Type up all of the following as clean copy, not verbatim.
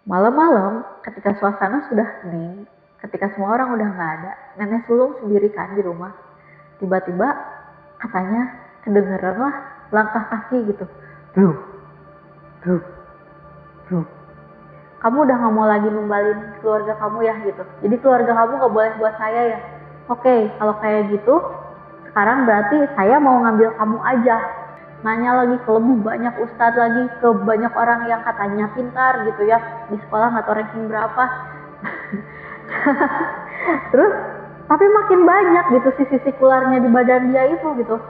Malam-malam ketika suasana sudah hening, ketika semua orang udah nggak ada, nenek sulung sendiri kan di rumah. Tiba-tiba katanya kedengeran lah langkah kaki gitu. Bro, bro, bro. Kamu udah nggak mau lagi numbalin keluarga kamu ya gitu. Jadi keluarga kamu nggak boleh buat saya ya. Oke, kalau kayak gitu, sekarang berarti saya mau ngambil kamu aja. Nanya lagi ke lebih banyak ustadz lagi, ke banyak orang yang katanya pintar gitu ya, di sekolah nggak tahu ranking berapa. Terus tapi makin banyak gitu sisi kularnya di badan dia itu gitu.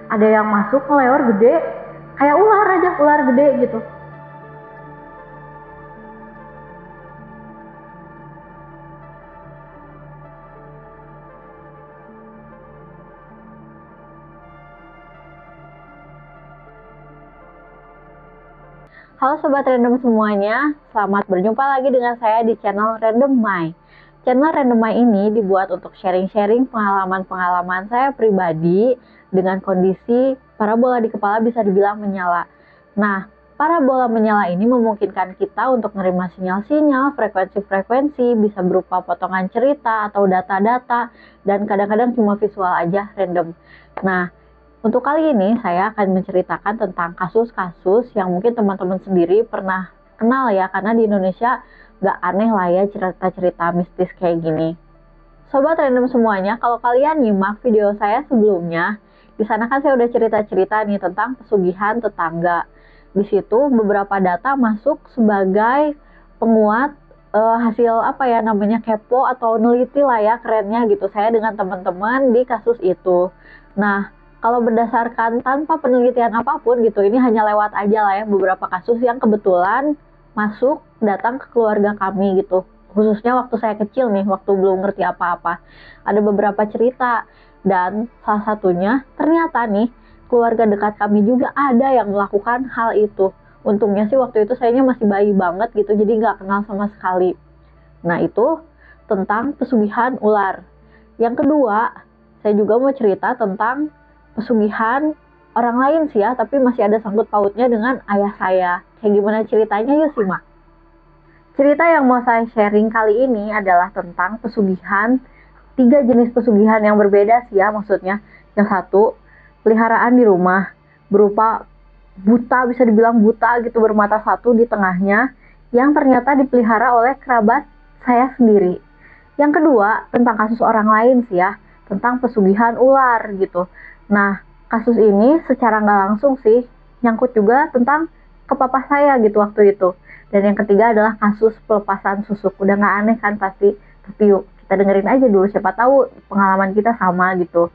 Ada yang masuk ngelewar gede, kayak ular aja, ular gede gitu. Halo Sobat Random semuanya, selamat berjumpa lagi dengan saya di channel Random My. Channel Random My ini dibuat untuk sharing-sharing pengalaman-pengalaman saya pribadi dengan kondisi parabola di kepala bisa dibilang menyala. Nah, parabola menyala ini memungkinkan kita untuk menerima sinyal-sinyal, frekuensi-frekuensi, bisa berupa potongan cerita atau data-data, dan kadang-kadang cuma visual aja random. Nah, untuk kali ini saya akan menceritakan tentang kasus-kasus yang mungkin teman-teman sendiri pernah kenal ya, karena di Indonesia gak aneh lah ya cerita-cerita mistis kayak gini. Sobat Random semuanya, kalau kalian nyimak video saya sebelumnya, di sana kan saya udah cerita-cerita nih tentang pesugihan tetangga. Di situ beberapa data masuk sebagai penguat hasil apa ya namanya kepo atau neliti lah ya kerennya gitu saya dengan teman-teman di kasus itu. Nah, kalau berdasarkan tanpa penelitian apapun gitu, ini hanya lewat aja lah ya beberapa kasus yang kebetulan masuk datang ke keluarga kami gitu. Khususnya waktu saya kecil nih, waktu belum ngerti apa-apa. Ada beberapa cerita dan salah satunya ternyata nih keluarga dekat kami juga ada yang melakukan hal itu. Untungnya sih waktu itu sayanya masih bayi banget gitu, jadi nggak kenal sama sekali. Nah itu tentang pesugihan ular. Yang kedua, saya juga mau cerita tentang pesugihan orang lain sih ya, tapi masih ada sangkut pautnya dengan ayah saya. Kayak gimana ceritanya, yuk simak. Cerita yang mau saya sharing kali ini adalah tentang pesugihan, 3 jenis pesugihan yang berbeda sih ya maksudnya. Yang satu, peliharaan di rumah, berupa buta, bisa dibilang buta gitu, bermata satu di tengahnya, yang ternyata dipelihara oleh kerabat saya sendiri. Yang kedua, tentang kasus orang lain sih ya, tentang pesugihan ular gitu. Nah, kasus ini secara nggak langsung sih nyangkut juga tentang ke papa saya gitu waktu itu. Dan yang ketiga adalah kasus pelepasan susuk. Udah nggak aneh kan pasti, tapi yuk kita dengerin aja dulu, siapa tahu pengalaman kita sama gitu.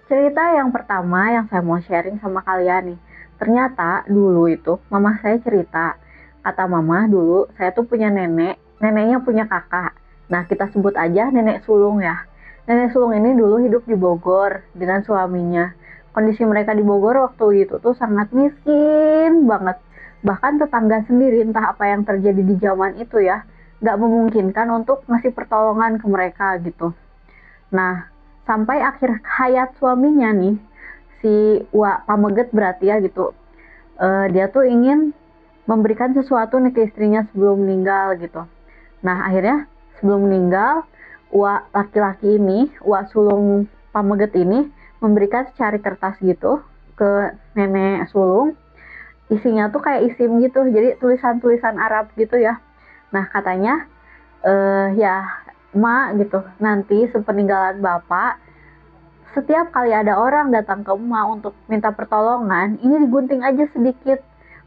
Cerita yang pertama yang saya mau sharing sama kalian nih. Ternyata dulu itu mama saya cerita, kata mama dulu saya tuh punya nenek, neneknya punya kakak. Nah kita sebut aja nenek sulung ya. Nenek sulung ini dulu hidup di Bogor dengan suaminya. Kondisi mereka di Bogor waktu itu tuh sangat miskin banget. Bahkan tetangga sendiri entah apa yang terjadi di zaman itu ya, gak memungkinkan untuk ngasih pertolongan ke mereka gitu. Nah, sampai akhir hayat suaminya nih, si Wak Pameget berarti ya gitu, dia tuh ingin memberikan sesuatu nih ke istrinya sebelum meninggal gitu. Nah, akhirnya sebelum meninggal, Wak laki-laki ini, Wak sulung Pameget ini, memberikan secari kertas gitu ke nenek sulung. Isinya tuh kayak isim gitu, jadi tulisan-tulisan Arab gitu ya. Nah, katanya, ya emak gitu, nanti sepeninggalan bapak, setiap kali ada orang datang ke emak untuk minta pertolongan, ini digunting aja sedikit.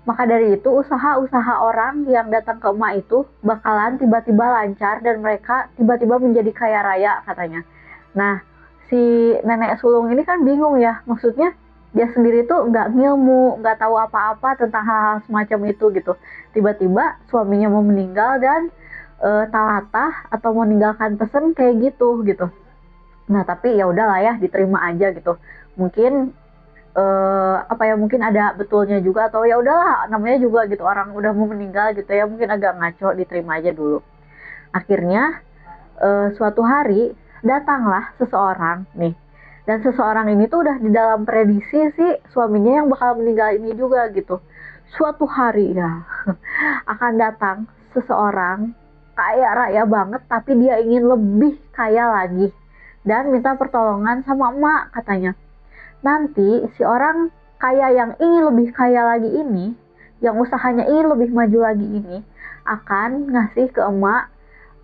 Maka dari itu usaha-usaha orang yang datang ke emak itu bakalan tiba-tiba lancar dan mereka tiba-tiba menjadi kaya raya katanya. Nah, si nenek sulung ini kan bingung ya, maksudnya dia sendiri tuh nggak ngilmu, nggak tahu apa-apa tentang hal-hal semacam itu gitu. Tiba-tiba suaminya mau meninggal dan talatah atau meninggalkan pesan kayak gitu gitu. Nah tapi ya udahlah ya diterima aja gitu. Mungkin apa ya, mungkin ada betulnya juga atau ya udahlah namanya juga gitu orang udah mau meninggal gitu ya, mungkin agak ngaco, diterima aja dulu. Akhirnya suatu hari datanglah seseorang nih, dan seseorang ini tuh udah di dalam prediksi si suaminya yang bakal meninggal ini juga gitu. Suatu hari ya akan datang seseorang kaya raya banget tapi dia ingin lebih kaya lagi dan minta pertolongan sama emak katanya. Nanti si orang kaya yang ingin lebih kaya lagi ini, yang usahanya ingin lebih maju lagi ini, akan ngasih ke emak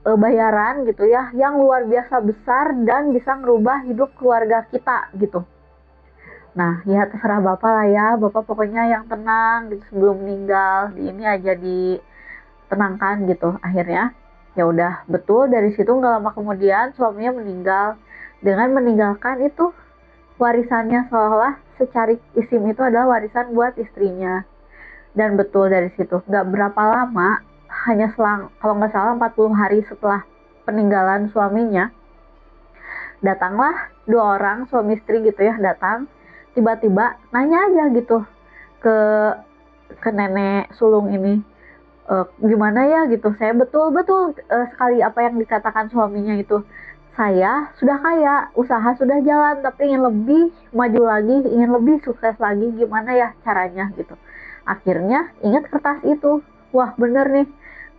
bayaran gitu ya, yang luar biasa besar dan bisa ngerubah hidup keluarga kita gitu. Nah ya terserah bapak lah ya, bapak pokoknya yang tenang gitu sebelum meninggal, di ini aja ditenangkan gitu. Akhirnya ya udah, betul dari situ nggak lama kemudian suaminya meninggal dengan meninggalkan itu warisannya, seolah-olah secari isim itu adalah warisan buat istrinya. Dan betul dari situ nggak berapa lama, hanya selang kalau nggak salah 40 hari setelah peninggalan suaminya, datanglah dua orang suami istri gitu ya, datang tiba-tiba nanya aja gitu ke nenek sulung ini, gimana ya gitu, saya betul-betul sekali apa yang dikatakan suaminya itu. Saya sudah kaya, usaha sudah jalan, tapi ingin lebih maju lagi, ingin lebih sukses lagi, gimana ya caranya gitu. Akhirnya ingat kertas itu, wah bener nih,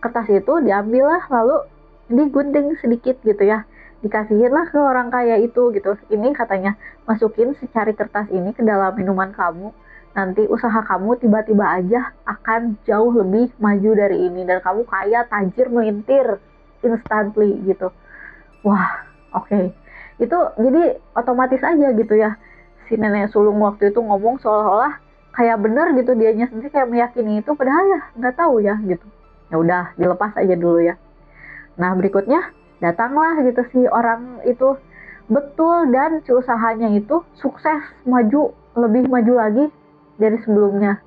kertas itu diambil lah, lalu digunting sedikit gitu ya, dikasihin lah ke orang kaya itu gitu. Ini katanya, masukin secari kertas ini ke dalam minuman kamu, nanti usaha kamu tiba-tiba aja akan jauh lebih maju dari ini dan kamu kaya, tajir, melintir instantly gitu. Wah, oke. Itu jadi otomatis aja gitu ya. Si nenek sulung waktu itu ngomong seolah-olah kayak bener gitu, dianya sendiri kayak meyakini itu, padahal ya nggak tahu ya gitu. Ya udah, dilepas aja dulu ya. Nah, berikutnya datanglah gitu si orang itu, betul, dan si usahanya itu sukses, maju, lebih maju lagi dari sebelumnya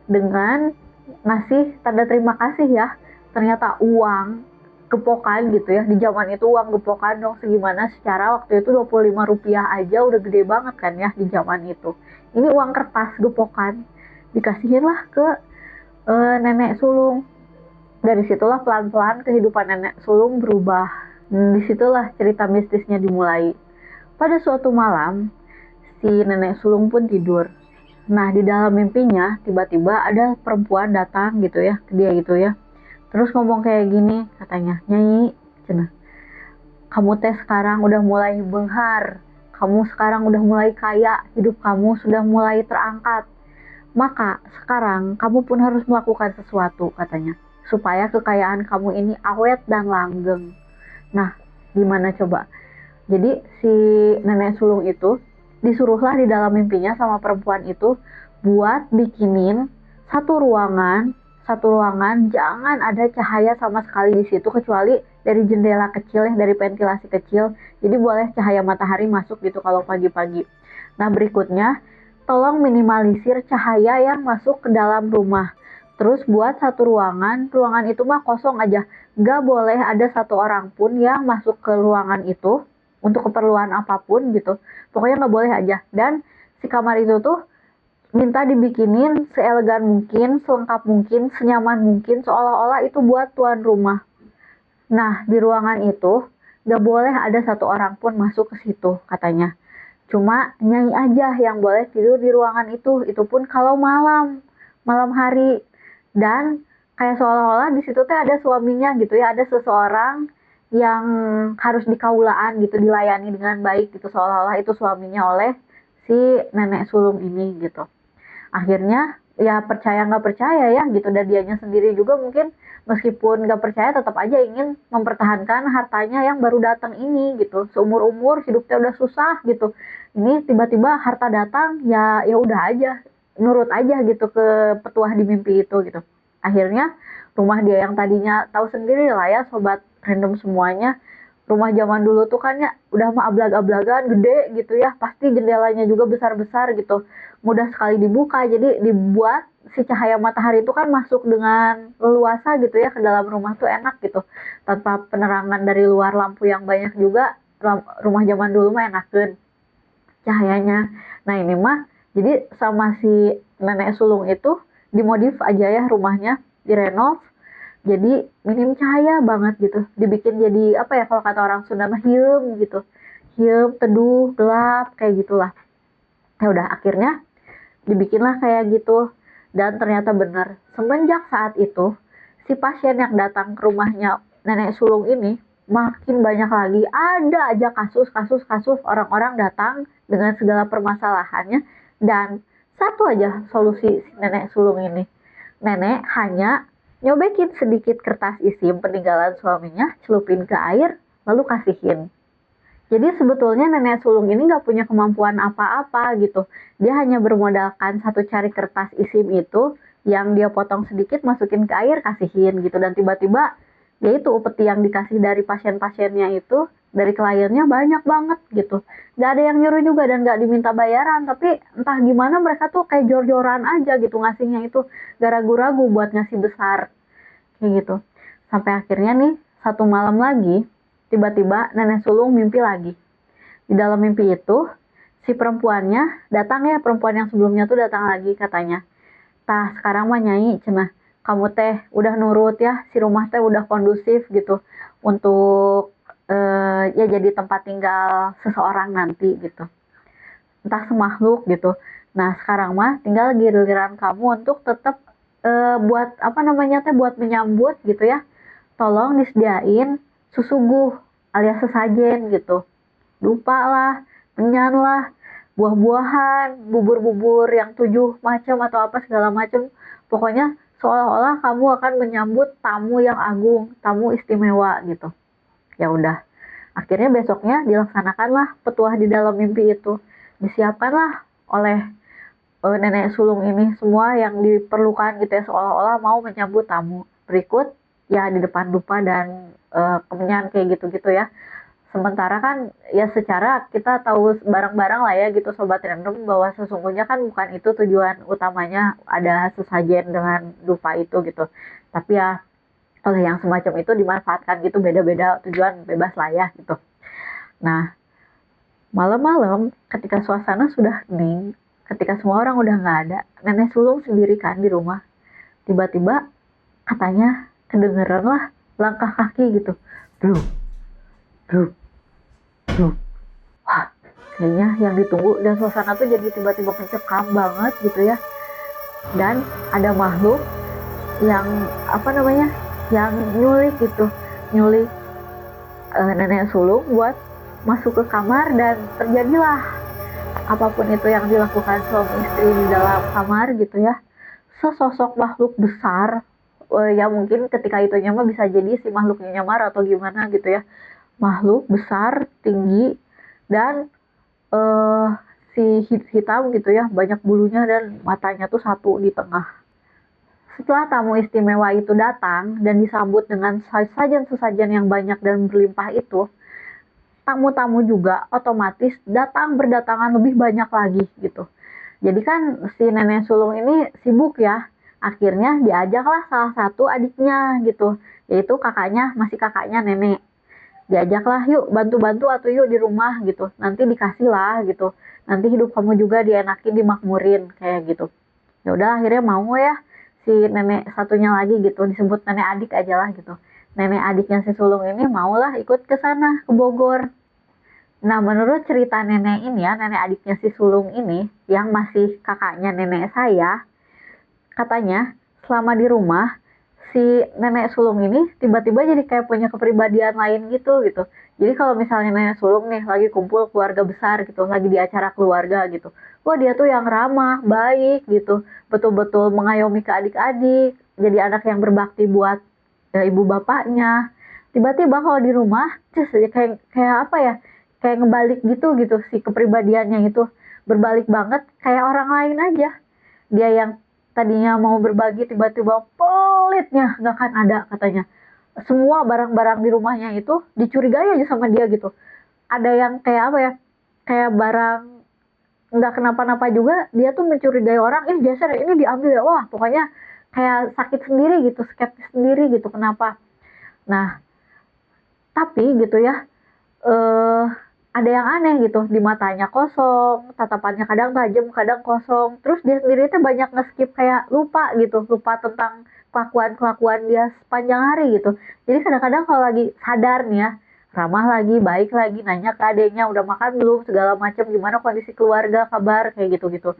dengan ngasih tanda terima kasih ya. Ternyata uang gepokan gitu ya, di zaman itu uang gepokan dong segimana, secara waktu itu Rp25 aja udah gede banget kan ya di zaman itu. Ini uang kertas gepokan dikasihin lah ke nenek sulung. Dari situlah pelan-pelan kehidupan nenek sulung berubah. Disitulah cerita mistisnya dimulai. Pada suatu malam si nenek sulung pun tidur. Nah, di dalam mimpinya tiba-tiba ada perempuan datang gitu ya ke dia gitu ya. Terus ngomong kayak gini katanya, "Nyai, cenah, kamu teh sekarang udah mulai benghar. Kamu sekarang udah mulai kaya, hidup kamu sudah mulai terangkat. Maka sekarang kamu pun harus melakukan sesuatu," katanya, "supaya kekayaan kamu ini awet dan langgeng." Nah, gimana coba? Jadi si nenek sulung itu disuruhlah di dalam mimpinya sama perempuan itu buat bikinin satu ruangan jangan ada cahaya sama sekali di situ kecuali dari jendela kecil ya, dari ventilasi kecil. Jadi boleh cahaya matahari masuk gitu kalau pagi-pagi. Nah, berikutnya tolong minimalisir cahaya yang masuk ke dalam rumah. Terus buat satu ruangan itu mah kosong aja. Nggak boleh ada satu orang pun yang masuk ke ruangan itu untuk keperluan apapun gitu. Pokoknya nggak boleh aja. Dan si kamar itu tuh minta dibikinin seelegan mungkin, selengkap mungkin, senyaman mungkin, seolah-olah itu buat tuan rumah. Nah, di ruangan itu nggak boleh ada satu orang pun masuk ke situ katanya. Cuma Nyai aja yang boleh tidur di ruangan itu pun kalau malam hari. Dan kayak seolah-olah di situ teh ada suaminya gitu ya, ada seseorang yang harus dikaulaan gitu, dilayani dengan baik gitu, seolah-olah itu suaminya oleh si nenek sulung ini gitu. Akhirnya ya percaya nggak percaya ya gitu, dan dianya sendiri juga mungkin meskipun nggak percaya tetap aja ingin mempertahankan hartanya yang baru datang ini gitu. Seumur umur hidupnya udah susah gitu, ini tiba-tiba harta datang, ya ya udah aja, nurut aja gitu ke petuah di mimpi itu gitu. Akhirnya rumah dia yang tadinya, tahu sendiri lah ya sobat random semuanya, rumah zaman dulu tuh kan ya udah mah ablag-ablagan gede gitu ya, pasti jendelanya juga besar-besar gitu, mudah sekali dibuka. Jadi dibuat si cahaya matahari itu kan masuk dengan leluasa gitu ya ke dalam rumah tuh, enak gitu, tanpa penerangan dari luar lampu yang banyak juga. Rumah zaman dulu mah enakeun cahayanya. Nah, ini mah jadi sama si nenek sulung itu dimodif aja ya rumahnya, direnov jadi minim cahaya banget gitu, dibikin jadi apa ya, kalau kata orang Sunda mah hieum gitu, hieum, teduh, gelap kayak gitulah. Ya udah, akhirnya dibikinlah kayak gitu. Dan ternyata benar, semenjak saat itu si pasien yang datang ke rumahnya nenek sulung ini makin banyak lagi. Ada aja kasus orang-orang datang dengan segala permasalahannya, dan satu aja solusi si nenek sulung ini. Nenek hanya nyobekin sedikit kertas isim peninggalan suaminya, celupin ke air, lalu kasihin. Jadi sebetulnya nenek sulung ini nggak punya kemampuan apa-apa gitu. Dia hanya bermodalkan satu cari kertas isim itu, yang dia potong sedikit, masukin ke air, kasihin gitu. Dan tiba-tiba, ya itu upeti yang dikasih dari pasien-pasiennya itu, dari kliennya banyak banget gitu. Nggak ada yang nyuruh juga dan nggak diminta bayaran. Tapi entah gimana mereka tuh kayak jor-joran aja gitu ngasihnya itu. Gak ragu-ragu buat ngasih besar. Kayak gitu. Sampai akhirnya nih, satu malam lagi, tiba-tiba nenek sulung mimpi lagi. Di dalam mimpi itu, si perempuannya datang ya, perempuan yang sebelumnya tuh datang lagi katanya. Tah, sekarang mah Nyai, cenah, kamu teh udah nurut ya, si rumah teh udah kondusif gitu untuk ya jadi tempat tinggal seseorang nanti gitu. Entah semakhluk gitu. Nah, sekarang mah tinggal giliran kamu untuk tetap buat apa namanya teh, buat menyambut gitu ya. Tolong disediain susuguh alias sesajen gitu. Dupa lah, menyan lah, buah-buahan, bubur-bubur yang 7 macam atau apa segala macam. Pokoknya seolah-olah kamu akan menyambut tamu yang agung, tamu istimewa gitu. Ya udah. Akhirnya besoknya dilaksanakanlah petuah di dalam mimpi itu. Disiapkanlah oleh nenek sulung ini semua yang diperlukan gitu ya, seolah-olah mau menyambut tamu. Berikut ya di depan dupa dan kemenyan kayak gitu-gitu ya. Sementara kan ya secara kita tahu bareng-bareng lah ya gitu Sobat Random, bahwa sesungguhnya kan bukan itu tujuan utamanya ada sesajen dengan dupa itu gitu. Tapi ya oleh yang semacam itu dimanfaatkan gitu, beda-beda tujuan, bebas lah ya gitu. Nah, malam-malam ketika suasana sudah hening, ketika semua orang udah nggak ada, nenek sulung sendiri kan di rumah. Tiba-tiba katanya kedengeran lah langkah kaki gitu. Bruk, bruk, bruk. Wah, kayaknya yang ditunggu, dan suasana tuh jadi tiba-tiba mencekam banget gitu ya. Dan ada makhluk yang apa namanya, yang nyulik gitu, nyulik nenek sulung buat masuk ke kamar, dan terjadilah apapun itu yang dilakukan suami istri di dalam kamar gitu ya. Sesosok makhluk besar, ya mungkin ketika itu mah bisa jadi si makhluknya nyamar atau gimana gitu ya. Makhluk besar, tinggi, dan si hitam gitu ya, banyak bulunya dan matanya tuh satu di tengah. Setelah tamu istimewa itu datang dan disambut dengan sajian-sajian yang banyak dan berlimpah itu, tamu-tamu juga otomatis berdatangan lebih banyak lagi gitu. Jadi kan si nenek sulung ini sibuk ya. Akhirnya diajaklah salah satu adiknya gitu, yaitu masih kakaknya nenek. Diajaklah, yuk bantu-bantu atau yuk di rumah gitu. Nanti dikasih lah gitu. Nanti hidup kamu juga dienakin, dimakmurin kayak gitu. Ya udah akhirnya mau ya si nenek satunya lagi gitu, disebut nenek adik aja lah gitu. Nenek adiknya si sulung ini maulah ikut ke sana, ke Bogor. Nah, menurut cerita nenek ini ya, nenek adiknya si sulung ini, yang masih kakaknya nenek saya, katanya selama di rumah, si nenek sulung ini tiba-tiba jadi kayak punya kepribadian lain gitu. Jadi kalau misalnya nenek sulung nih lagi kumpul keluarga besar gitu, lagi di acara keluarga gitu, wah dia tuh yang ramah, baik gitu, betul-betul mengayomi ke adik-adik, jadi anak yang berbakti buat ibu bapaknya. Tiba-tiba kalau di rumah, kayak apa ya, kayak ngebalik gitu si kepribadiannya itu, berbalik banget, kayak orang lain aja. Dia yang tadinya mau berbagi tiba-tiba pelitnya nggak akan ada katanya. Semua barang-barang di rumahnya itu dicurigai aja sama dia gitu. Ada yang kayak apa ya, kayak barang nggak kenapa-napa juga dia tuh mencurigai orang, geser ini diambil ya, wah pokoknya kayak sakit sendiri gitu, skeptis sendiri gitu, kenapa. Nah, tapi gitu ya, ada yang aneh gitu, di matanya kosong, tatapannya kadang tajam, kadang kosong. Terus dia sendiri tuh banyak nge-skip, kayak lupa gitu, lupa tentang kelakuan-kelakuan dia sepanjang hari gitu. Jadi kadang-kadang kalau lagi sadar nih ya, ramah lagi, baik lagi, nanya ke adeknya udah makan belum, segala macam, gimana kondisi keluarga, kabar, kayak gitu-gitu.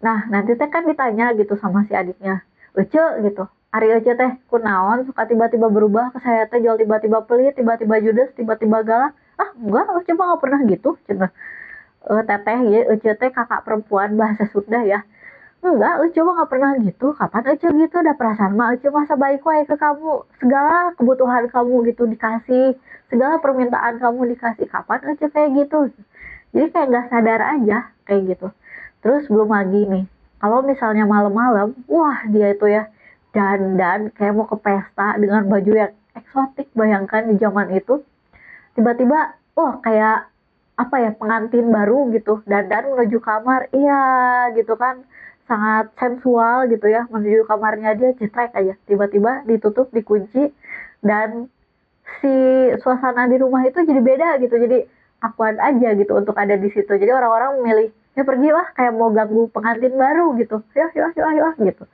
Nah, nanti teh kan ditanya gitu sama si adiknya, Ece gitu, Ari Ece teh kunaon suka tiba-tiba berubah ke saya teh jual tiba-tiba pelit, tiba-tiba judes, tiba-tiba galak. Ah enggak, Ece mah nggak pernah gitu cenah. Teteh ya Ece teh kakak perempuan bahasa Sunda ya. Enggak, Ece mah nggak pernah gitu. Kapan Ece gitu? Ada perasaan mah Ece masa baik wae ke kamu. Segala kebutuhan kamu gitu dikasih, segala permintaan kamu dikasih. Kapan Ece kayak gitu? Jadi kayak nggak sadar aja kayak gitu. Terus belum lagi nih, kalau misalnya malam-malam, wah dia itu ya dandan kayak mau ke pesta dengan baju yang eksotik. Bayangkan di zaman itu, tiba-tiba, wah kayak apa ya pengantin baru gitu, dandan menuju kamar, iya gitu kan, sangat sensual gitu ya, menuju kamarnya dia cetrek aja, tiba-tiba ditutup, dikunci, dan si suasana di rumah itu jadi beda gitu, jadi akuan aja gitu untuk ada di situ. Jadi orang-orang memilih ya pergi lah kayak mau ganggu pengantin baru gitu, ya ya ya ya gitu.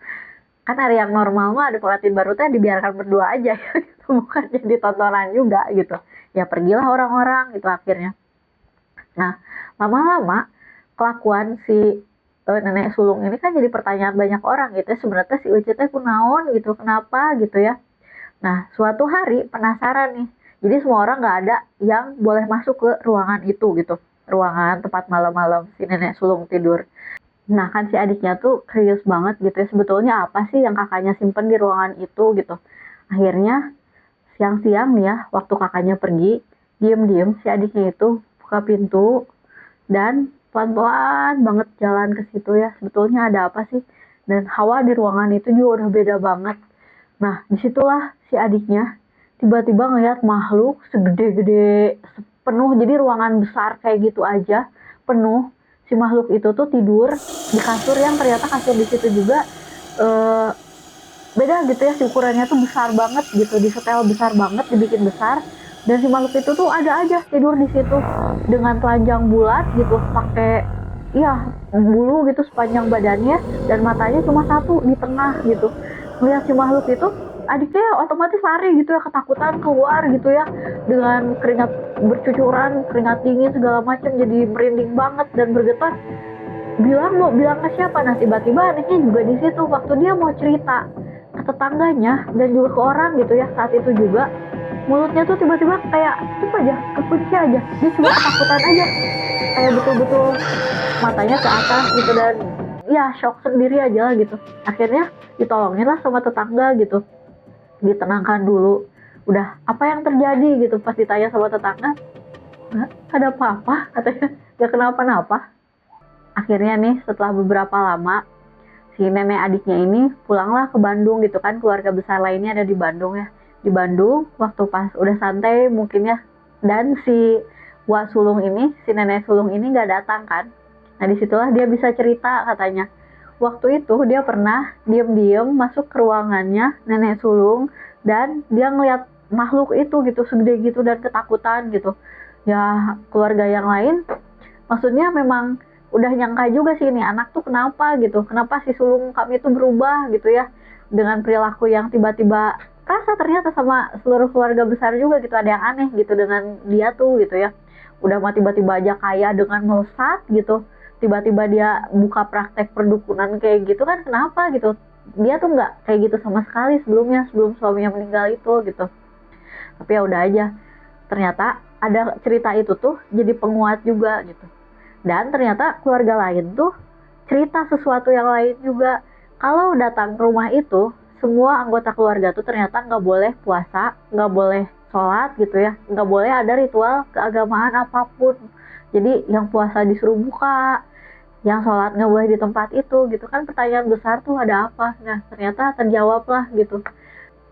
Kan hari yang normal mah ada pengantin baru teh dibiarkan berdua aja ya, gitu. Bukan jadi tontonan juga gitu. Ya pergilah orang-orang gitu akhirnya. Nah lama-lama kelakuan si nenek sulung ini kan jadi pertanyaan banyak orang gitu ya, sebenarnya si Uci teh kunaon gitu, kenapa gitu ya. Nah, suatu hari penasaran nih. Jadi semua orang nggak ada yang boleh masuk ke ruangan itu gitu. Ruangan tempat malam-malam si nenek sulung tidur. Nah, kan si adiknya tuh curious banget gitu ya. Sebetulnya apa sih yang kakaknya simpen di ruangan itu gitu. Akhirnya siang-siang nih ya, waktu kakaknya pergi, diem-diem si adiknya itu buka pintu dan pelan-pelan banget jalan ke situ ya. Sebetulnya ada apa sih? Dan hawa di ruangan itu juga udah beda banget. Nah, disitulah si adiknya tiba-tiba ngeliat makhluk segede-gede, penuh, jadi ruangan besar kayak gitu aja, penuh. Si makhluk itu tuh tidur di kasur yang ternyata kasur di situ juga eh, beda gitu ya, si ukurannya tuh besar banget gitu, di setel besar banget, dibikin besar. Dan si makhluk itu tuh ada aja tidur di situ dengan telanjang bulat gitu, pakai iya bulu gitu sepanjang badannya, dan matanya cuma satu di tengah gitu. Melihat si makhluk itu, adiknya otomatis lari gitu ya, ketakutan keluar gitu ya, dengan keringat bercucuran, keringat dingin segala macam, jadi merinding banget dan bergetar. Mau bilang ke siapa? Nah tiba-tiba anehnya juga di situ waktu dia mau cerita ke tetangganya dan juga ke orang gitu ya, saat itu juga mulutnya tuh tiba-tiba kayak tutup aja, kekunci aja, dia cuma ketakutan aja, kayak betul-betul matanya ke atas gitu, dan ya shock sendiri aja lah gitu. Akhirnya ditolongin lah sama tetangga gitu, ditenangkan dulu. Udah, apa yang terjadi gitu, pas ditanya sama tetangga, nggak ada apa-apa katanya, nggak kenapa-napa. Akhirnya nih setelah beberapa lama, si nenek adiknya ini pulanglah ke Bandung gitu kan, keluarga besar lainnya ada di Bandung ya. Di Bandung waktu pas udah santai mungkin ya, dan si Wak Sulung ini, si nenek sulung ini nggak datang kan. Nah disitulah dia bisa cerita katanya, waktu itu dia pernah diem-diem masuk ke ruangannya nenek sulung, dan dia ngeliat makhluk itu gitu, segede gitu dan ketakutan gitu. Ya keluarga yang lain maksudnya memang udah nyangka juga sih ini anak tuh kenapa gitu, kenapa si sulung kami itu berubah gitu ya, dengan perilaku yang tiba-tiba rasa ternyata sama seluruh keluarga besar juga gitu, ada yang aneh gitu dengan dia tuh gitu ya. Udah mah tiba-tiba aja kaya dengan melesat gitu, tiba-tiba dia buka praktek perdukunan kayak gitu kan, kenapa gitu. Dia tuh nggak kayak gitu sama sekali sebelumnya, sebelum suaminya meninggal itu gitu. Tapi ya udah aja, ternyata ada cerita itu tuh jadi penguat juga gitu. Dan ternyata keluarga lain tuh cerita sesuatu yang lain juga. Kalau datang ke rumah itu, semua anggota keluarga tuh ternyata nggak boleh puasa, nggak boleh sholat gitu ya, nggak boleh ada ritual keagamaan apapun. Jadi yang puasa disuruh buka, yang sholat nggak boleh di tempat itu gitu kan. Pertanyaan besar tuh ada apa? Nah ternyata terjawab lah gitu.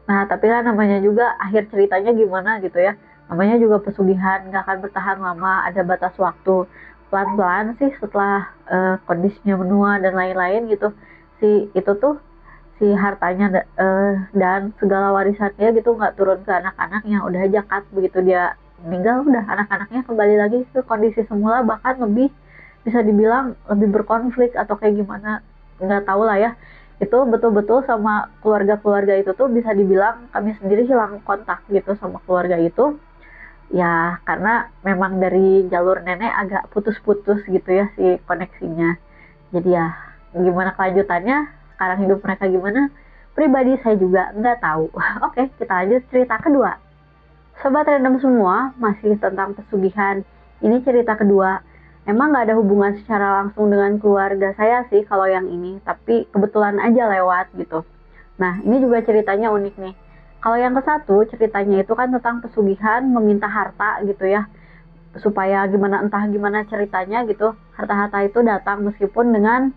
Nah tapi kan namanya juga akhir ceritanya gimana gitu ya, namanya juga pesugihan nggak akan bertahan lama, ada batas waktu. Pelan-pelan sih setelah kondisinya menua dan lain-lain gitu, si itu tuh si hartanya dan segala warisannya gitu nggak turun ke anak-anaknya, udah aja cut begitu dia meninggal, udah anak-anaknya kembali lagi ke kondisi semula, bahkan lebih bisa dibilang lebih berkonflik atau kayak gimana nggak tahu lah ya. Itu betul-betul sama keluarga-keluarga itu tuh bisa dibilang kami sendiri hilang kontak gitu sama keluarga itu. Ya, karena memang dari jalur nenek agak putus-putus gitu ya si koneksinya. Jadi ya, gimana kelanjutannya, sekarang hidup mereka gimana, Pribadi saya juga nggak tahu. Oke, kita lanjut cerita kedua. Sobat random semua, masih tentang pesugihan. Ini cerita kedua. Emang nggak ada hubungan secara langsung dengan keluarga saya sih kalau yang ini, tapi kebetulan aja lewat gitu. Nah, ini juga ceritanya unik nih. Kalau yang ke satu, ceritanya itu kan tentang pesugihan meminta harta gitu ya. Supaya gimana, entah gimana ceritanya gitu, harta-harta itu datang meskipun dengan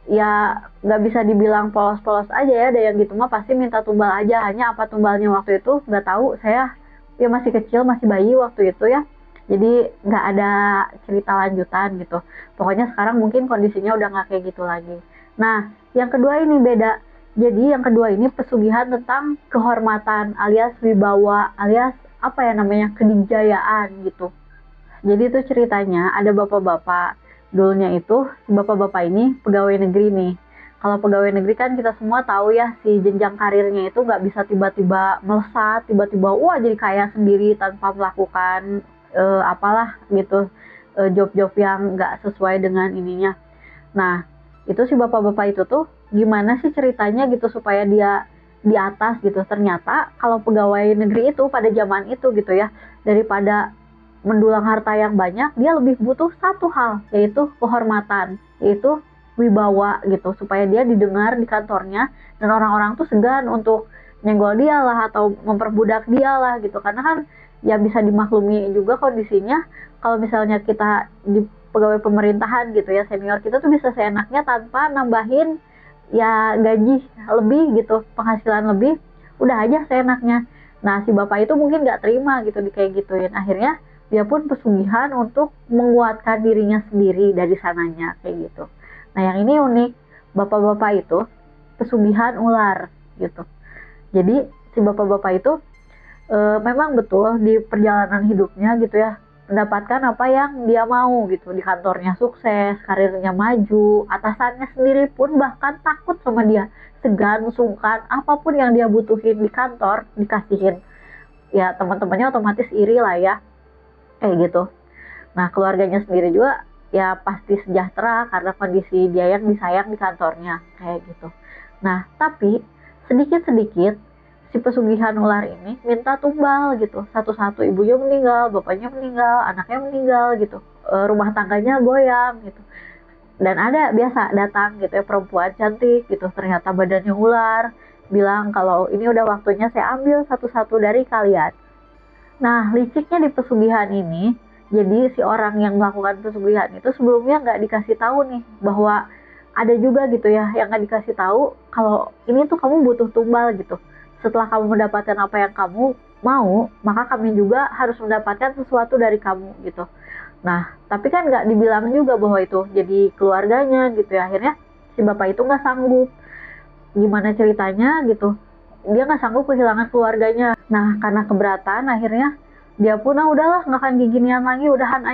ya nggak bisa dibilang polos-polos aja ya, ada yang gitu mah pasti minta tumbal aja. Hanya apa tumbalnya waktu itu nggak tahu, saya ya masih kecil, masih bayi waktu itu ya, jadi nggak ada cerita lanjutan gitu. Pokoknya sekarang mungkin kondisinya udah nggak kayak gitu lagi. Nah, yang kedua ini beda. Jadi yang kedua ini pesugihan tentang kehormatan alias wibawa alias apa ya namanya, kedikjayaan gitu. Jadi itu ceritanya ada bapak-bapak, dulunya itu bapak-bapak ini pegawai negeri nih. Kalau pegawai negeri kan kita semua tahu ya, si jenjang karirnya itu nggak bisa tiba-tiba melesat, tiba-tiba wah jadi kaya sendiri tanpa melakukan apalah gitu, job-job yang nggak sesuai dengan ininya. Nah, itu si bapak-bapak itu tuh gimana sih ceritanya gitu supaya dia di atas gitu. Ternyata kalau pegawai negeri itu pada zaman itu gitu ya, daripada mendulang harta yang banyak, dia lebih butuh satu hal, yaitu kehormatan, yaitu wibawa gitu, supaya dia didengar di kantornya dan orang-orang tuh segan untuk nyenggol dia lah atau memperbudak dia lah gitu. Karena kan ya bisa dimaklumi juga kondisinya, kalau misalnya kita di pegawai pemerintahan gitu ya, senior kita tuh bisa seenaknya tanpa nambahin ya gaji lebih gitu, penghasilan lebih, udah aja seenaknya. Nah, si bapak itu mungkin nggak terima gitu di kayak gituin. Akhirnya dia pun pesugihan untuk menguatkan dirinya sendiri dari sananya kayak gitu. Nah, yang ini unik, bapak-bapak itu pesugihan ular gitu. Jadi si bapak-bapak itu memang betul di perjalanan hidupnya gitu ya, mendapatkan apa yang dia mau gitu. Di kantornya sukses, karirnya maju, atasannya sendiri pun bahkan takut sama dia, segan, sungkan, apapun yang dia butuhin di kantor dikasihin. Ya teman-temannya otomatis iri lah ya, kayak gitu. Nah, keluarganya sendiri juga ya pasti sejahtera karena kondisi dia yang disayang di kantornya kayak gitu. Nah, tapi sedikit-sedikit si pesugihan ular ini minta tumbal gitu. Satu-satu, ibunya meninggal, bapaknya meninggal, anaknya meninggal gitu. Rumah tangganya goyang gitu. Dan ada biasa datang gitu ya perempuan cantik gitu, ternyata badannya ular, bilang kalau ini udah waktunya saya ambil satu-satu dari kalian. Nah, liciknya di pesugihan ini, jadi si orang yang melakukan pesugihan itu sebelumnya nggak dikasih tahu nih bahwa ada juga gitu ya yang nggak dikasih tahu kalau ini tuh kamu butuh tumbal gitu. Setelah kamu mendapatkan apa yang kamu mau, maka kami juga harus mendapatkan sesuatu dari kamu gitu. Nah, tapi kan nggak dibilang juga bahwa itu jadi keluarganya gitu ya. Akhirnya si bapak itu nggak sanggup. Gimana ceritanya gitu, dia nggak sanggup kehilangan keluarganya. Nah, karena keberatan akhirnya dia pun udahlah nggak akan ginian lagi, udahan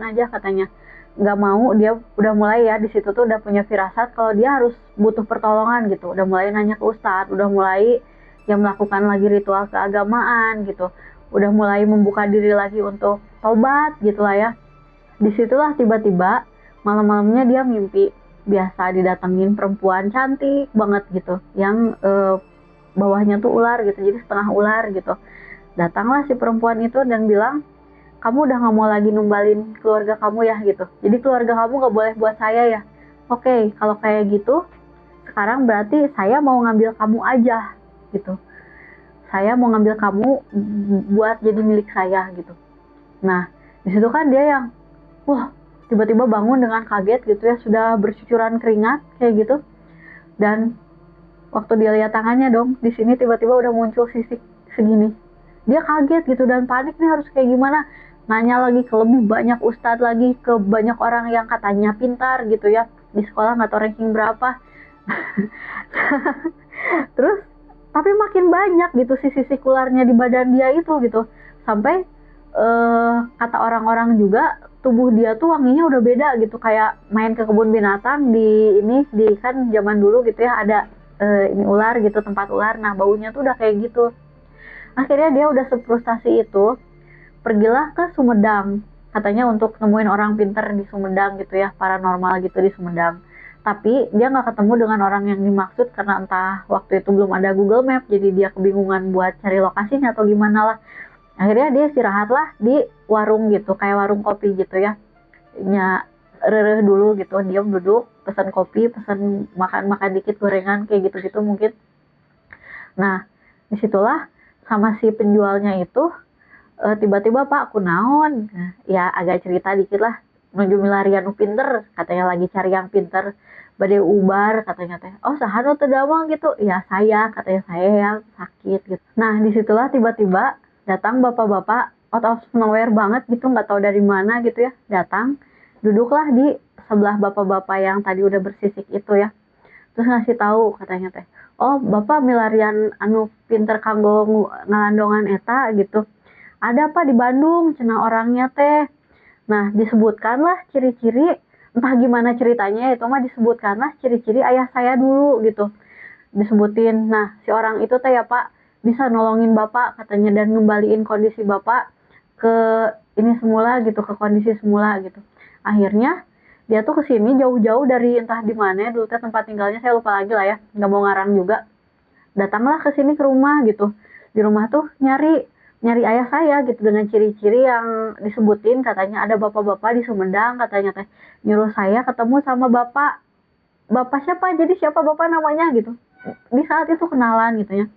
aja katanya. Nggak mau, dia udah mulai ya di situ tuh udah punya firasat kalau dia harus butuh pertolongan gitu. Udah mulai nanya ke ustadz, udah mulai yang melakukan lagi ritual keagamaan gitu. Udah mulai membuka diri lagi untuk tobat gitulah ya. Disitulah tiba-tiba malam-malamnya dia mimpi biasa didatengin perempuan cantik banget gitu, yang bawahnya tuh ular gitu, jadi setengah ular gitu. Datanglah si perempuan itu dan bilang, kamu udah gak mau lagi numbalin keluarga kamu ya gitu, jadi keluarga kamu gak boleh buat saya ya. Oke, kalau kayak gitu sekarang berarti saya mau ngambil kamu aja gitu, saya mau ngambil kamu buat jadi milik saya gitu. Nah, disitu kan dia yang wah, tiba-tiba bangun dengan kaget gitu ya, sudah bercucuran keringat kayak gitu. Dan waktu dia lihat tangannya dong, di sini tiba-tiba udah muncul sisik segini. Dia kaget gitu dan panik nih harus kayak gimana. Nanya lagi ke lebih banyak ustadz lagi, ke banyak orang yang katanya pintar gitu ya. Di sekolah nggak tahu ranking berapa. Terus, tapi makin banyak gitu si sisik ularnya di badan dia itu gitu. Sampai kata orang-orang juga tubuh dia tuh wanginya udah beda gitu, kayak main ke kebun binatang di ini, di kan zaman dulu gitu ya ada ini ular gitu, tempat ular, nah baunya tuh udah kayak gitu. Akhirnya dia udah sefrustasi itu, pergilah ke Sumedang katanya untuk nemuin orang pinter di Sumedang gitu ya, paranormal gitu di Sumedang. Tapi dia nggak ketemu dengan orang yang dimaksud karena entah waktu itu belum ada Google Map, jadi dia kebingungan buat cari lokasinya atau gimana lah. Akhirnya dia istirahat lah di warung gitu, kayak warung kopi gitu ya. Rereh dulu gitu, diam duduk, pesan kopi, pesan makan dikit gorengan kayak gitu-gitu mungkin. Nah, disitulah sama si penjualnya itu tiba-tiba Pak aku naon, nah, ya agak cerita dikit lah, menuju milarian nu pinter, katanya lagi cari yang pinter, bade ubar katanya teh, oh sahanu teu damang gitu, ya saya, katanya saya yang sakit gitu. Nah disitulah tiba-tiba datang bapak-bapak out of nowhere banget gitu, nggak tahu dari mana gitu ya, datang duduklah di sebelah bapak-bapak yang tadi udah bersisik itu ya, terus ngasih tahu katanya teh, oh bapak milarian anu pinter kanggo ngalandongan eta gitu, ada apa di Bandung cenah orangnya teh. Nah disebutkanlah ciri-ciri, entah gimana ceritanya itu mah, disebutkanlah ciri-ciri ayah saya dulu gitu, disebutin. Nah si orang itu teh ya Pak bisa nolongin bapak katanya dan ngembaliin kondisi bapak ke ini semula gitu, ke kondisi semula gitu. Akhirnya dia tuh kesini jauh-jauh dari entah di mana dulu teh tempat tinggalnya, saya lupa lagi lah ya, nggak mau ngarang juga. Datanglah ke sini ke rumah gitu, di rumah tuh nyari ayah saya gitu dengan ciri-ciri yang disebutin, katanya ada bapak-bapak di Sumedang katanya teh, nyuruh saya ketemu sama bapak. Bapak siapa, jadi siapa bapak namanya gitu, di saat itu kenalan gitu ya.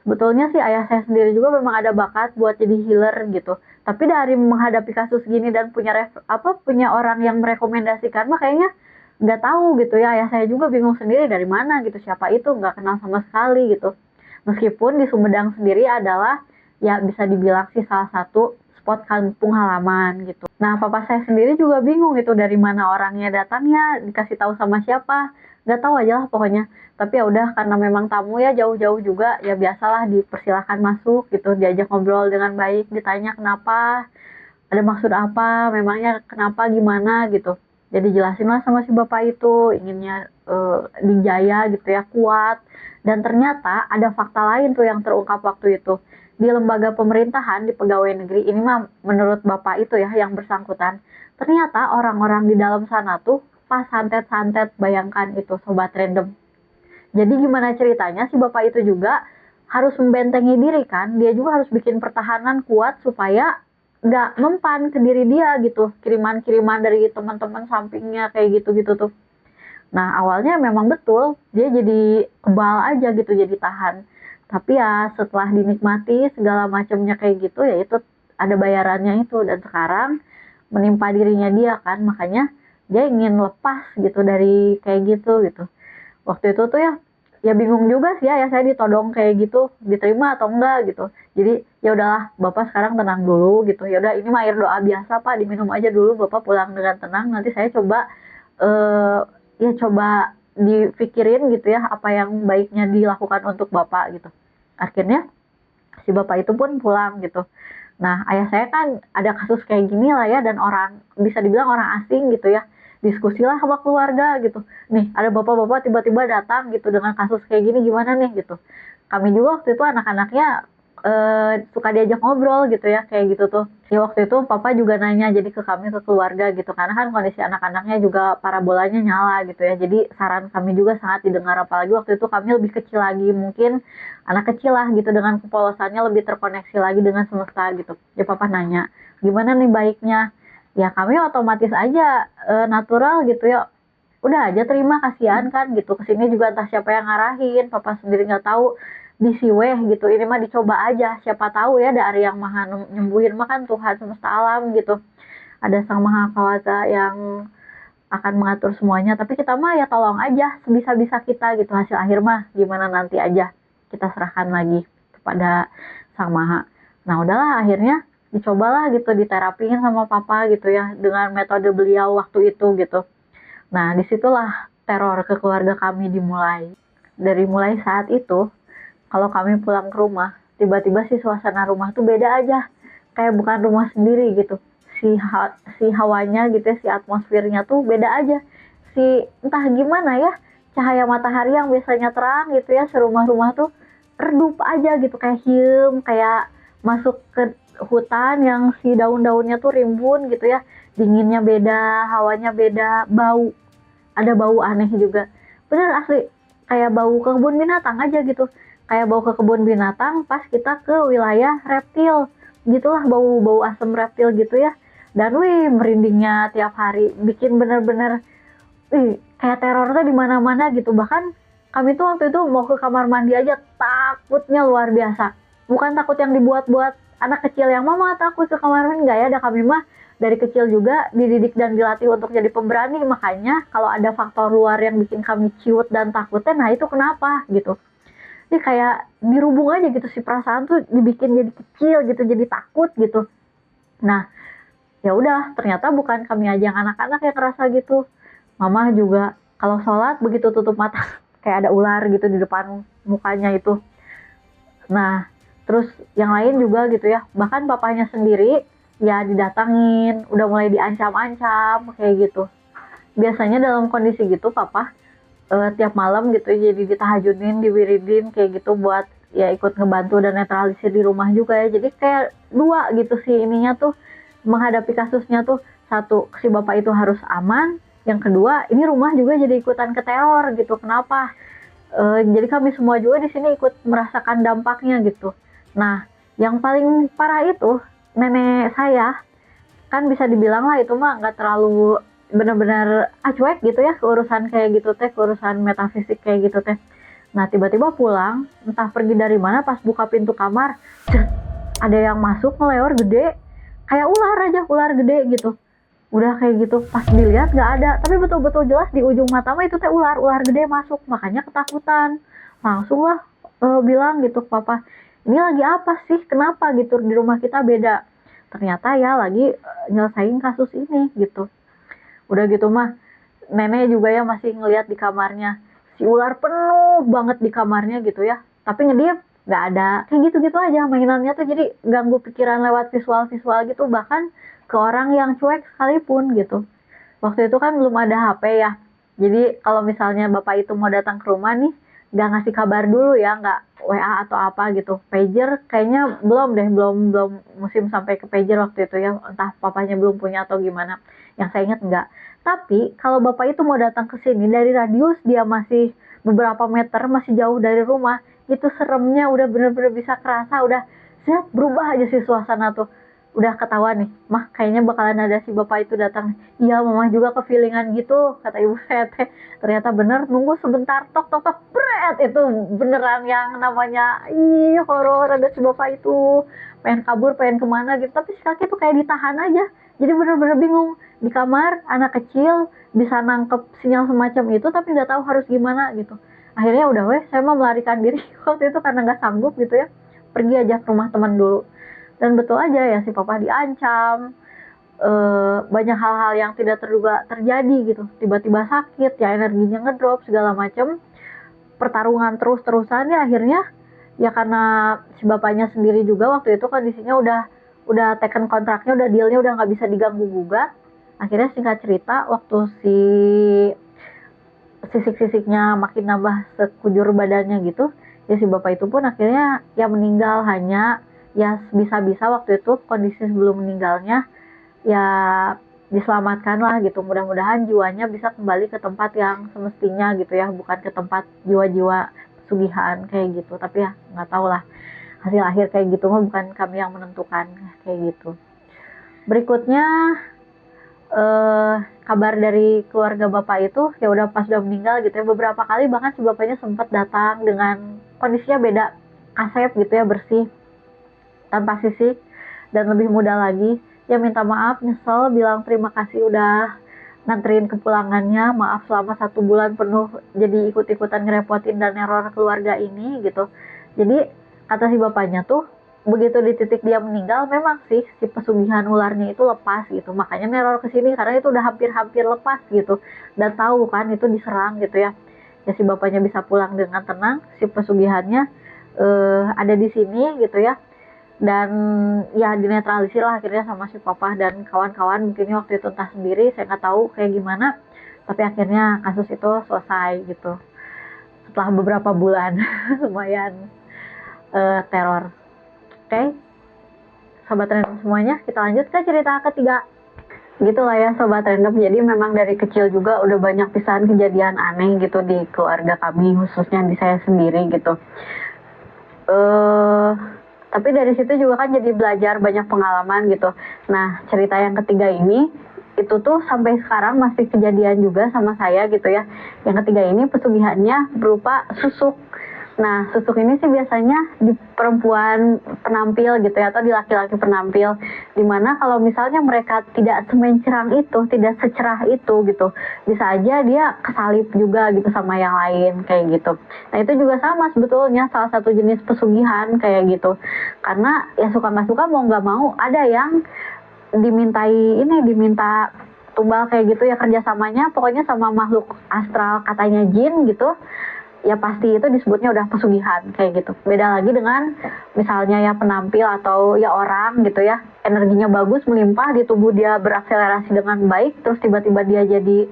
Sebetulnya sih ayah saya sendiri juga memang ada bakat buat jadi healer gitu, tapi dari menghadapi kasus gini dan punya orang yang merekomendasikan mah kayaknya nggak tahu gitu ya. Ayah saya juga bingung sendiri dari mana gitu, siapa itu, nggak kenal sama sekali gitu. Meskipun di Sumedang sendiri adalah ya bisa dibilang sih salah satu spot kampung halaman gitu. Nah papa saya sendiri juga bingung gitu, dari mana orangnya datangnya, dikasih tahu sama siapa, nggak tahu aja lah pokoknya. Tapi ya udah, karena memang tamu ya jauh-jauh juga, ya biasalah dipersilahkan masuk gitu, diajak ngobrol dengan baik, ditanya kenapa, ada maksud apa, memangnya kenapa, gimana gitu. Jadi jelasin lah sama si bapak itu, inginnya dijaya gitu ya, kuat. Dan ternyata ada fakta lain tuh yang terungkap waktu itu. Di lembaga pemerintahan, di pegawai negeri, ini mah menurut bapak itu ya yang bersangkutan, ternyata orang-orang di dalam sana tuh pas santet-santet, bayangkan itu sobat random. Jadi gimana ceritanya si bapak itu juga harus membentengi diri kan, dia juga harus bikin pertahanan kuat supaya nggak mempan ke diri dia gitu, kiriman-kiriman dari teman-teman sampingnya kayak gitu-gitu tuh. Nah awalnya memang betul dia jadi kebal aja gitu, jadi tahan. Tapi ya setelah dinikmati segala macamnya kayak gitu, ya itu ada bayarannya itu, dan sekarang menimpa dirinya dia kan, makanya dia ingin lepas gitu dari kayak gitu. Waktu itu tuh ya bingung juga sih ya saya ditodong kayak gitu, diterima atau enggak gitu. Jadi ya udahlah bapak sekarang tenang dulu gitu, ya udah ini mah air doa biasa Pak, diminum aja dulu, bapak pulang dengan tenang, nanti saya coba ya coba dipikirin gitu ya apa yang baiknya dilakukan untuk bapak gitu. Akhirnya si bapak itu pun pulang gitu. Nah ayah saya kan ada kasus kayak gini lah ya, dan orang bisa dibilang orang asing gitu ya, diskusilah sama keluarga gitu, nih ada bapak-bapak tiba-tiba datang gitu dengan kasus kayak gini, gimana nih gitu. Kami juga waktu itu anak-anaknya suka diajak ngobrol gitu ya kayak gitu tuh ya. Waktu itu papa juga nanya jadi ke kami, ke keluarga gitu, karena kan kondisi anak-anaknya juga parabolanya nyala gitu ya, jadi saran kami juga sangat didengar, apalagi waktu itu kami lebih kecil lagi, mungkin anak kecil lah gitu, dengan kepolosannya lebih terkoneksi lagi dengan semesta gitu. Ya papa nanya gimana nih baiknya, ya kami otomatis aja natural gitu ya, udah aja terima, kasihan kan gitu, kesini juga entah siapa yang ngarahin, papa sendiri nggak tahu, disiweh gitu, ini mah dicoba aja, siapa tahu ya dari yang maha nyembuhin mah kan Tuhan semesta alam gitu, ada sang maha kawasa yang akan mengatur semuanya, tapi kita mah ya tolong aja sebisa-bisa kita gitu, hasil akhir mah gimana nanti aja kita serahkan lagi kepada sang maha. Nah udahlah akhirnya dicobalah gitu, diterapiin sama papa gitu ya, dengan metode beliau waktu itu gitu. Nah disitulah teror ke keluarga kami dimulai. Dari mulai saat itu, kalau kami pulang ke rumah, tiba-tiba si suasana rumah tuh beda aja, kayak bukan rumah sendiri gitu. Si hawanya gitu ya, si atmosfernya tuh beda aja. Entah gimana ya, cahaya matahari yang biasanya terang gitu ya, serumah-rumah tuh redup aja gitu, kayak hiam, kayak masuk ke hutan yang si daun-daunnya tuh rimbun gitu ya, dinginnya beda, hawanya beda, ada bau aneh juga. Bener asli, kayak bau ke kebun binatang aja gitu. Kayak bau ke kebun binatang pas kita ke wilayah reptil. Gitulah bau-bau asam reptil gitu ya. Dan wih, merindingnya tiap hari, bikin bener-bener kayak teror tuh di mana-mana gitu. Bahkan kami tuh waktu itu mau ke kamar mandi aja takutnya luar biasa. Bukan takut yang dibuat-buat anak kecil yang mama takut ke kamar mandi, enggak ya, ada kami mah dari kecil juga dididik dan dilatih untuk jadi pemberani. Makanya kalau ada faktor luar yang bikin kami ciut dan takutnya, nah itu kenapa gitu. Ini kayak dirubung aja gitu, si perasaan tuh dibikin jadi kecil gitu, jadi takut gitu. Nah, ya udah, ternyata bukan kami aja yang anak-anak yang ngerasa gitu. Mama juga kalau sholat begitu tutup mata kayak ada ular gitu di depan mukanya itu. Nah, terus yang lain juga gitu ya. Bahkan papanya sendiri ya didatangin, udah mulai diancam-ancam kayak gitu. Biasanya dalam kondisi gitu papa tiap malam gitu jadi ditahajudin, diwiridin kayak gitu buat ya ikut ngebantu dan netralisir di rumah juga ya. Jadi kayak dua gitu sih ininya tuh menghadapi kasusnya tuh. Satu, si bapak itu harus aman. Yang kedua, ini rumah juga jadi ikutan keteror gitu. Kenapa? Jadi kami semua juga di sini ikut merasakan dampaknya gitu. Nah, yang paling parah itu nenek saya, kan bisa dibilang lah itu mah nggak terlalu benar-benar acuek gitu ya keurusan kayak gitu teh, keurusan metafisik kayak gitu teh. Nah, tiba-tiba pulang, entah pergi dari mana, pas buka pintu kamar, ada yang masuk ngeleor gede, kayak ular aja, ular gede gitu. Udah kayak gitu, pas dilihat nggak ada, tapi betul-betul jelas di ujung mata mah itu teh ular, ular gede masuk, makanya ketakutan. Langsung lah bilang gitu ke papa, ini lagi apa sih, kenapa gitu, di rumah kita beda. Ternyata ya lagi nyelesain kasus ini gitu. Udah gitu mah, nenek juga ya masih ngelihat di kamarnya, si ular penuh banget di kamarnya gitu ya, tapi ngedip nggak ada, kayak gitu-gitu aja mainannya tuh, jadi ganggu pikiran lewat visual-visual gitu, bahkan ke orang yang cuek sekalipun gitu. Waktu itu kan belum ada HP ya, jadi kalau misalnya bapak itu mau datang ke rumah nih, nggak ngasih kabar dulu ya, nggak WA atau apa gitu. Pager kayaknya belum deh, belum musim sampai ke pager waktu itu ya, entah papanya belum punya atau gimana, yang saya ingat nggak. Tapi kalau bapak itu mau datang ke sini dari radius dia masih beberapa meter, masih jauh dari rumah, itu seremnya udah bener-bener bisa kerasa, udah set berubah aja sih suasana tuh. Udah ketahuan nih, mah kayaknya bakalan ada si bapak itu datang. Iya, mama juga kefilingan gitu, kata ibu saya teh. Ternyata bener, nunggu sebentar, tok tok tok, bret, itu beneran yang namanya, ih horor, ada si bapak itu. Pengen kabur, pengen kemana gitu, tapi si kaki tuh kayak ditahan aja. Jadi bener-bener bingung, di kamar, anak kecil, bisa nangkep sinyal semacam itu, tapi nggak tahu harus gimana gitu. Akhirnya udah weh, saya mau melarikan diri waktu itu karena nggak sanggup gitu ya. Pergi aja ke rumah teman dulu. Dan betul aja ya, si papa diancam, banyak hal-hal yang tidak terduga terjadi gitu, tiba-tiba sakit ya, energinya ngedrop segala macam, pertarungan terus-terusan ya, akhirnya ya karena si bapaknya sendiri juga waktu itu kondisinya udah taken kontraknya, udah dealnya udah nggak bisa diganggu gugat. Akhirnya singkat cerita, waktu si sisik-sisiknya makin nambah sekujur badannya gitu, ya si bapak itu pun akhirnya ya meninggal. Hanya ya bisa-bisa waktu itu kondisi sebelum meninggalnya ya diselamatkan lah gitu. Mudah-mudahan jiwanya bisa kembali ke tempat yang semestinya gitu ya, bukan ke tempat jiwa-jiwa pesugihan kayak gitu. Tapi ya nggak tahu lah, hasil akhir kayak gitu mah bukan kami yang menentukan kayak gitu. Berikutnya kabar dari keluarga bapak itu ya udah pas udah meninggal gitu ya, beberapa kali bahkan si bapaknya sempat datang dengan kondisinya beda, kasep gitu ya, bersih tanpa sisik dan lebih muda lagi. Ya minta maaf, nyesel, bilang terima kasih udah nganterin kepulangannya, maaf selama 1 bulan penuh jadi ikut-ikutan ngerepotin dan neror keluarga ini gitu. Jadi kata si bapaknya tuh, begitu di titik dia meninggal memang sih si pesugihan ularnya itu lepas gitu, makanya neror kesini karena itu udah hampir-hampir lepas gitu, dan tahu kan itu diserang gitu ya. Ya si bapaknya bisa pulang dengan tenang, si pesugihannya ada di sini gitu ya, dan ya dinetralisir lah akhirnya sama si papa dan kawan-kawan. Mungkin waktu itu entah sendiri, saya nggak tahu kayak gimana, tapi akhirnya kasus itu selesai gitu setelah beberapa bulan lumayan teror. Oke, sobat random semuanya, kita lanjut ke cerita ketiga. Gitu lah ya Sobat Random, jadi memang dari kecil juga udah banyak pisahan kejadian aneh gitu di keluarga kami, khususnya di saya sendiri gitu. Tapi dari situ juga kan jadi belajar banyak pengalaman gitu. Nah, cerita yang ketiga ini, itu tuh sampai sekarang masih kejadian juga sama saya gitu ya. Yang ketiga ini pesugihannya berupa susuk. Nah, susuk ini sih biasanya di perempuan penampil gitu ya, atau di laki-laki penampil. Dimana kalau misalnya mereka tidak semencerang itu, tidak secerah itu gitu, bisa aja dia kesalip juga gitu sama yang lain kayak gitu. Nah, itu juga sama sebetulnya salah satu jenis pesugihan kayak gitu. Karena ya suka nggak suka mau nggak mau ada yang diminta tumbal kayak gitu ya, kerjasamanya pokoknya sama makhluk astral katanya jin gitu, ya pasti itu disebutnya udah pesugihan kayak gitu. Beda lagi dengan misalnya ya penampil atau ya orang gitu ya, energinya bagus melimpah di tubuh dia berakselerasi dengan baik, terus tiba-tiba dia jadi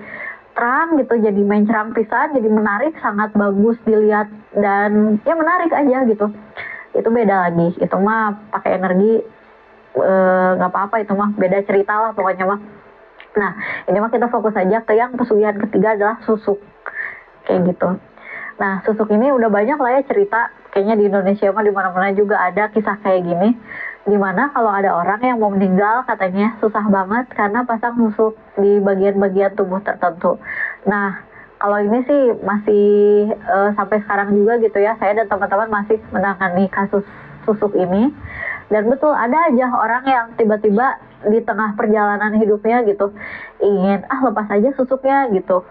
terang gitu, jadi mencerang pisan, jadi menarik, sangat bagus dilihat dan ya menarik aja gitu. Itu beda lagi, itu mah pakai energi nggak apa-apa, itu mah beda cerita lah pokoknya mah. Nah, ini mah kita fokus aja ke yang pesugihan ketiga adalah susuk kayak gitu. Nah, susuk ini udah banyak lah ya cerita, kayaknya di Indonesia mah di mana-mana juga ada kisah kayak gini, dimana kalau ada orang yang mau meninggal katanya susah banget karena pasang susuk di bagian-bagian tubuh tertentu. Nah, kalau ini sih masih sampai sekarang juga gitu ya, saya dan teman-teman masih menangani kasus susuk ini. Dan betul ada aja orang yang tiba-tiba di tengah perjalanan hidupnya gitu ingin lepas aja susuknya gitu.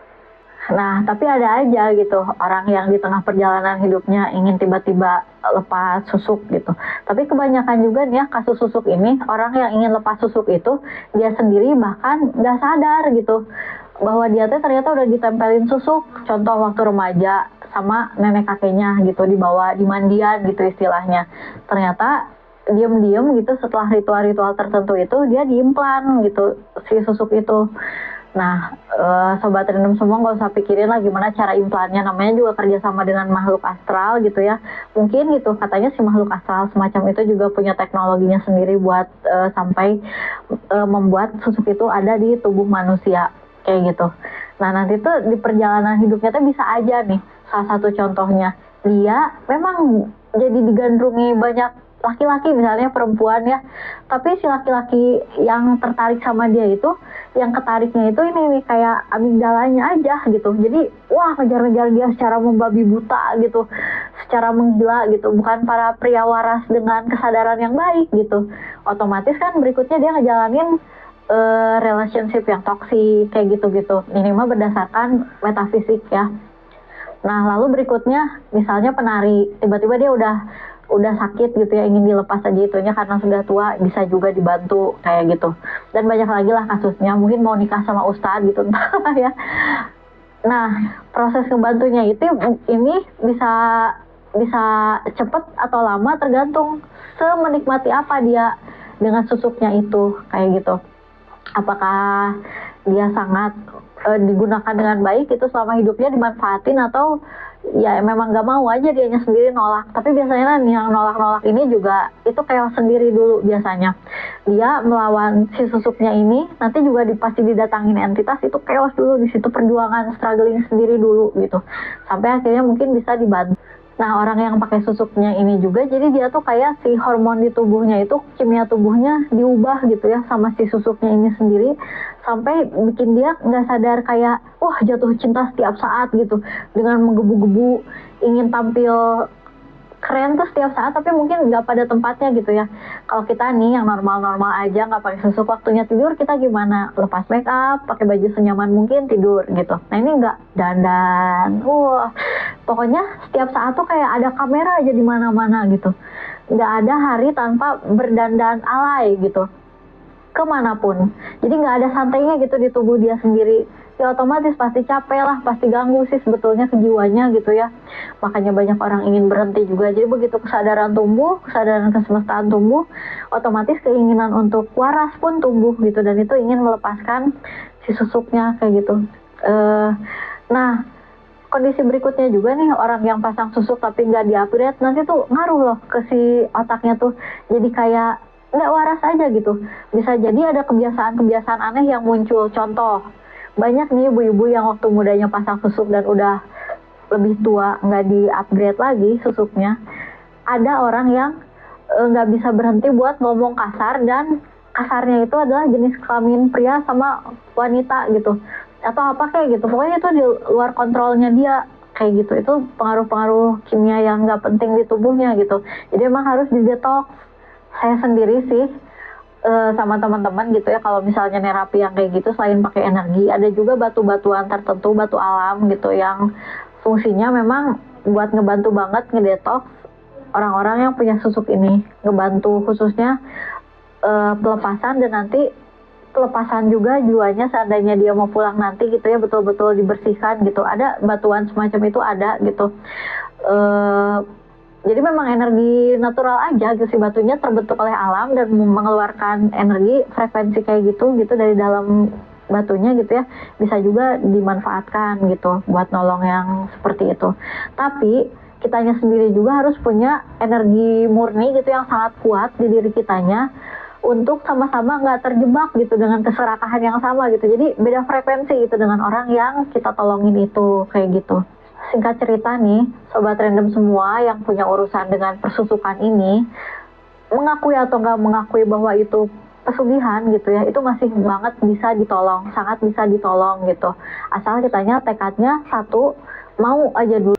Nah, tapi ada aja gitu orang yang di tengah perjalanan hidupnya ingin tiba-tiba lepas susuk gitu. Tapi kebanyakan juga nih ya kasus susuk ini, orang yang ingin lepas susuk itu dia sendiri bahkan nggak sadar gitu bahwa dia tuh ternyata udah ditempelin susuk. Contoh waktu remaja sama nenek kakeknya gitu, dibawa di mandian gitu istilahnya. Ternyata diam-diam gitu setelah ritual-ritual tertentu itu dia diimplan gitu si susuk itu. Nah, Sobat Random semua nggak usah pikirin lah gimana cara implannya, namanya juga kerjasama dengan makhluk astral gitu ya. Mungkin gitu, katanya si makhluk astral semacam itu juga punya teknologinya sendiri buat sampai membuat susuk itu ada di tubuh manusia, kayak gitu. Nah, nanti tuh di perjalanan hidupnya tuh bisa aja nih, salah satu contohnya, dia memang jadi digandrungi banyak laki-laki misalnya perempuan ya, tapi si laki-laki yang tertarik sama dia itu, yang ketariknya itu ini nih kayak amigdalanya aja gitu, jadi wah ngejar-ngejar dia secara membabi buta gitu, secara menggila gitu, bukan para pria waras dengan kesadaran yang baik gitu. Otomatis kan berikutnya dia ngejalanin relationship yang toksik kayak gitu-gitu, ini mah berdasarkan metafisik ya. Nah, lalu berikutnya misalnya penari, tiba-tiba dia udah sakit gitu ya, ingin dilepas aja itunya karena sudah tua, bisa juga dibantu kayak gitu. Dan banyak lagi lah kasusnya, mungkin mau nikah sama ustadz gitu entah ya. Nah, proses ngebantunya itu ini bisa bisa cepet atau lama tergantung semenikmati apa dia dengan susuknya itu kayak gitu. Apakah dia sangat digunakan dengan baik itu selama hidupnya, dimanfaatin, atau ya memang nggak mau aja dianya sendiri nolak. Tapi biasanya kan yang nolak-nolak ini juga itu chaos sendiri dulu biasanya. Dia melawan si susuknya ini, nanti juga pasti didatangin entitas, itu chaos dulu di situ, perjuangan struggling sendiri dulu gitu. Sampai akhirnya mungkin bisa dibantu. Nah, orang yang pakai susuknya ini juga, jadi dia tuh kayak si hormon di tubuhnya itu, kimia tubuhnya diubah gitu ya sama si susuknya ini sendiri, sampai bikin dia nggak sadar kayak, wah jatuh cinta setiap saat gitu, dengan menggebu-gebu, ingin tampil keren tuh setiap saat, tapi mungkin nggak pada tempatnya gitu ya. Kalau kita nih yang normal-normal aja, nggak pakai susuk, waktunya tidur kita gimana? Lepas make up, pakai baju senyaman mungkin, tidur gitu. Nah, ini nggak, dandan, wah pokoknya setiap saat tuh kayak ada kamera aja di mana-mana gitu. Nggak ada hari tanpa berdandan alay gitu, kemanapun. Jadi nggak ada santainya gitu di tubuh dia sendiri. Ya otomatis pasti capek lah, pasti ganggu sih sebetulnya ke jiwanya gitu ya. Makanya banyak orang ingin berhenti juga. Jadi begitu kesadaran tumbuh, kesadaran kesemestaan tumbuh, otomatis keinginan untuk waras pun tumbuh gitu. Dan itu ingin melepaskan si susuknya kayak gitu. Nah, kondisi berikutnya juga nih, orang yang pasang susuk tapi nggak di-upgrade, nanti tuh ngaruh loh ke si otaknya tuh. Jadi kayak nggak waras aja gitu. Bisa jadi ada kebiasaan-kebiasaan aneh yang muncul. Contoh, banyak nih ibu-ibu yang waktu mudanya pasang susuk dan udah lebih tua nggak di-upgrade lagi susuknya. Ada orang yang nggak bisa berhenti buat ngomong kasar, dan kasarnya itu adalah jenis kelamin pria sama wanita gitu, atau apa kayak gitu. Pokoknya itu di luar kontrolnya dia kayak gitu. Itu pengaruh-pengaruh kimia yang nggak penting di tubuhnya gitu. Jadi emang harus didetox. Saya sendiri sih sama teman-teman gitu ya, kalau misalnya nerapi yang kayak gitu, selain pakai energi, ada juga batu-batuan tertentu, batu alam gitu, yang fungsinya memang buat ngebantu banget ngedetox orang-orang yang punya susuk ini, ngebantu khususnya pelepasan, dan nanti pelepasan juga jiwanya seandainya dia mau pulang nanti gitu ya, betul-betul dibersihkan gitu. Ada batuan semacam itu ada gitu. Jadi memang energi natural aja gitu, si batunya terbentuk oleh alam dan mengeluarkan energi frekuensi kayak gitu dari dalam batunya gitu ya, bisa juga dimanfaatkan gitu buat nolong yang seperti itu. Tapi kitanya sendiri juga harus punya energi murni gitu yang sangat kuat di diri kitanya untuk sama-sama nggak terjebak gitu dengan keserakahan yang sama gitu. Jadi beda frekuensi gitu dengan orang yang kita tolongin itu kayak gitu. Singkat cerita nih, sobat random semua yang punya urusan dengan persusukan ini, mengakui atau nggak mengakui bahwa itu pesugihan gitu ya, itu masih banget bisa ditolong, sangat bisa ditolong gitu. Asal kitanya tekadnya satu, mau aja dulu.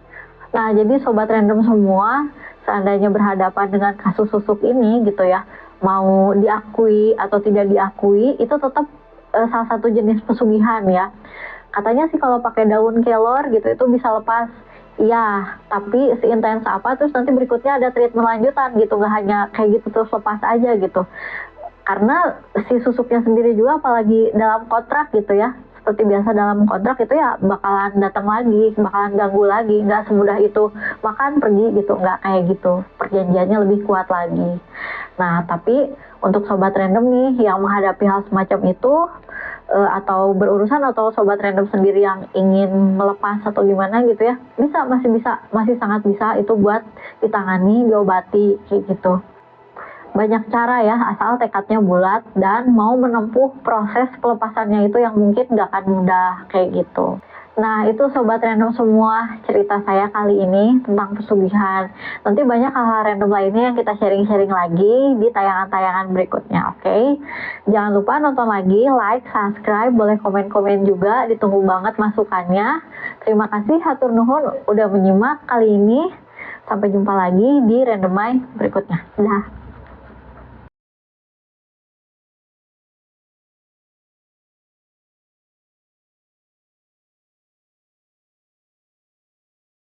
Nah, jadi sobat random semua, seandainya berhadapan dengan kasus susuk ini gitu ya, mau diakui atau tidak diakui, itu tetap salah satu jenis pesugihan ya. Katanya sih kalau pakai daun kelor gitu itu bisa lepas. Iya, tapi seintens apa, terus nanti berikutnya ada treatment lanjutan gitu, nggak hanya kayak gitu terus lepas aja gitu. Karena si susuknya sendiri juga, apalagi dalam kontrak gitu ya, seperti biasa dalam kontrak itu ya bakalan datang lagi, bakalan ganggu lagi, nggak semudah itu makan pergi gitu, nggak kayak gitu, perjanjiannya lebih kuat lagi. Nah, tapi untuk sobat random nih yang menghadapi hal semacam itu, atau berurusan, atau sobat random sendiri yang ingin melepas atau gimana gitu ya, masih sangat bisa itu buat ditangani, diobati kayak gitu. Banyak cara ya, asal tekadnya bulat dan mau menempuh proses pelepasannya itu yang mungkin gak akan mudah kayak gitu. Nah, itu sobat random semua cerita saya kali ini tentang pesugihan. Nanti banyak hal-hal random lainnya yang kita sharing-sharing lagi di tayangan-tayangan berikutnya, oke? Jangan lupa nonton lagi, like, subscribe, boleh komen-komen juga, ditunggu banget masukannya. Terima kasih, hatur nuhun udah menyimak kali ini. Sampai jumpa lagi di Randomai berikutnya. Dah.